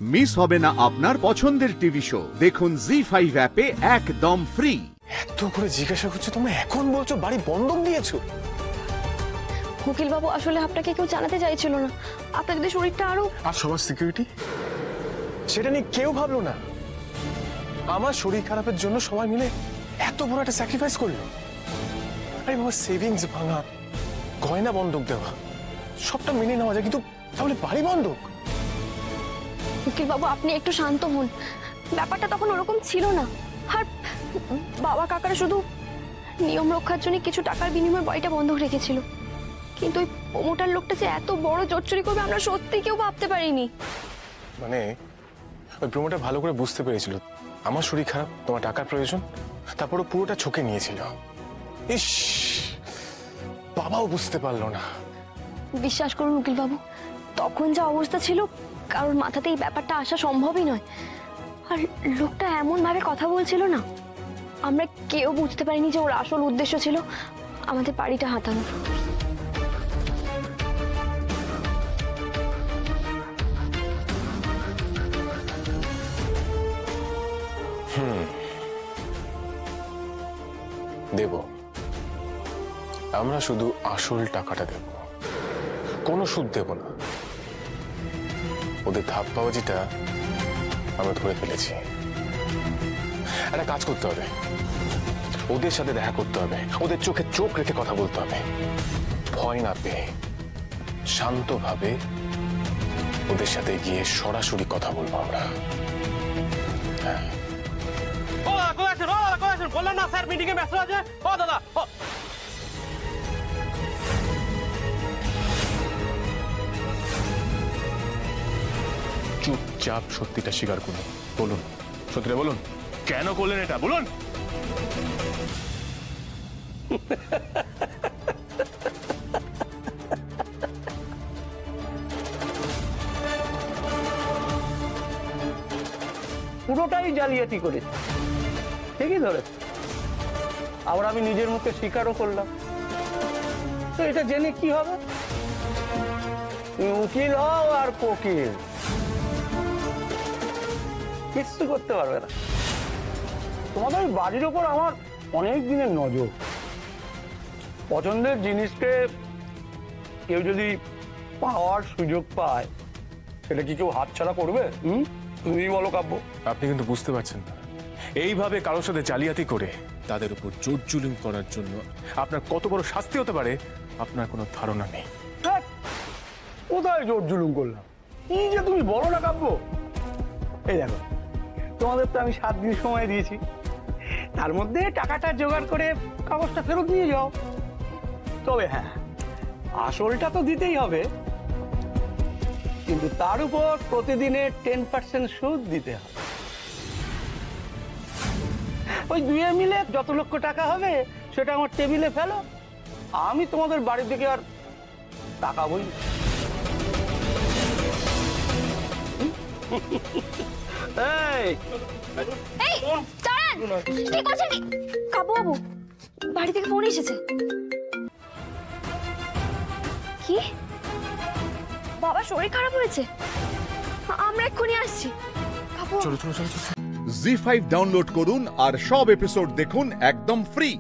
Miss হবে না আপনার পছন্দের টিভি শো। দেখুন জি5 অ্যাপে একদম ফ্রি। এত করে জিজ্ঞাসা করছো, তুমি এখন বলছো বাড়ি বন্ধক দিয়েছো? উকিল বাবু, আসলে আপনাকে কেউ জানাতে চাইছিল না। আপনার যদি শরীরটা আরো... আর সবার সিকিউরিটি, সেটা নিয়ে কেউ ভাবলো না। আমার শরীর খারাপের জন্য সবাই মিলে এত বড় একটা স্যাক্রিফাইস করলো। আরে বাবা, সেভিংস ভাঙা, গয়না বন্ধক দেওয়া, সবটা মেনে নেওয়া যায়, কিন্তু তাহলে বাড়ি বন্ধক? উকিল বাবু, আপনি একটু শান্ত হন। ব্যাপারটা তখন ওরকম ছিল না। আর বাবা কাকারা শুধু নিয়ম রক্ষার জন্য কিছু টাকার বিনিময়ে বাড়িটা বন্ধক রেখেছিল, কিন্তু ওই প্রমোটার লোকটা যে এত বড় জোরচুরি করবে আমরা সত্যি কেউ ভাবতে পারিনি। মানে ওই প্রমোটার ভালো করে বুঝতে পেরেছিল আমার শরীর খারাপ, তোমার টাকার প্রয়োজন, তারপরও পুরোটা ঝুঁকে নিয়েছিল। ইস, বাবাও বুঝতে পারলো না। বিশ্বাস করুন উকিল বাবু, তখন যা অবস্থা ছিল কারোর মাথাতে এই ব্যাপারটা আসা সম্ভবই নয়। আর লোকটা এমন ভাবে কথা বলছিল না, আমরা কেউ বুঝতে পারিনি যে ওর আসল উদ্দেশ্য ছিল আমাদের বাড়িটা হাতানো। দেব, আমরা শুধু আসল টাকাটা দেব, কোনো সুদ দেব না। ওদের ধাপ্পাবাজিটা আমরা ধরে ফেলেছি। একটা কাজ করতে হবে, ওদের সাথে দেখা করতে হবে, ওদের চোখে চোখ রেখে কথা বলতে হবে। ভয় না পেয়ে শান্তভাবে ওদের সাথে গিয়ে সরাসরি কথা বলবো আমরা। হ্যাঁ, বললাম না স্যার মিটিং এ ব্যস্ত আছে। ও দাদা, চুপচাপ সত্যিটা স্বীকার করুন। বলুন, সত্যিটা বলুন, কেন করলেন এটা বলুন। পুরোটাই জালিয়াতি করেছে, ঠিকই ধরেছে। আবার আমি নিজের মুখে স্বীকারও করলাম। তো এটা জেনে কি হবে? তুমি উকিল হও আর কোকিল, কিচ্ছু করতে পারবে না। তোমাদের বাড়ির ওপর আমার অনেক দিনের নজর। পছন্দের জিনিসকে কেউ যদি পাওয়ার সুযোগ পায়, সেটা কি কেউ হাতছাড়া করবে? তুমি বলো কাব্য। আপনি কিন্তু বুঝতে পারছেন না, এইভাবে কারোর সাথে জালিয়াতি করে তাদের উপর জোর জুলুম করার জন্য আপনার কত বড় শাস্তি হতে পারে আপনার কোনো ধারণা নেই। কোথায় জোর জুলুম করলাম? কি যে তুমি বলো না কাব্য। এই দেখো, তোমাদের তো আমি 7 দিন সময় দিয়েছি, তার মধ্যে টাকাটা জোগাড় করে কাগজটা ফেরত নিয়ে যাও। তবে হ্যাঁ, আসলটা তো দিতেই হবে, কিন্তু তার উপর প্রতিদিনে 10% সুদ দিতে হবে। ওই দুয়ে মিলে যত লক্ষ টাকা হবে সেটা আমার টেবিলে ফেলো, আমি তোমাদের বাড়ি থেকে আর তাকাবই। বাড়ি থেকে ফোন এসেছে। কি? বাবা শরীর খারাপ হয়েছে? আমরা এক্ষুনি আসছি। চলো চলো চলো। জি5 ডাউনলোড করুন আর সব এপিসোড দেখুন একদম ফ্রি।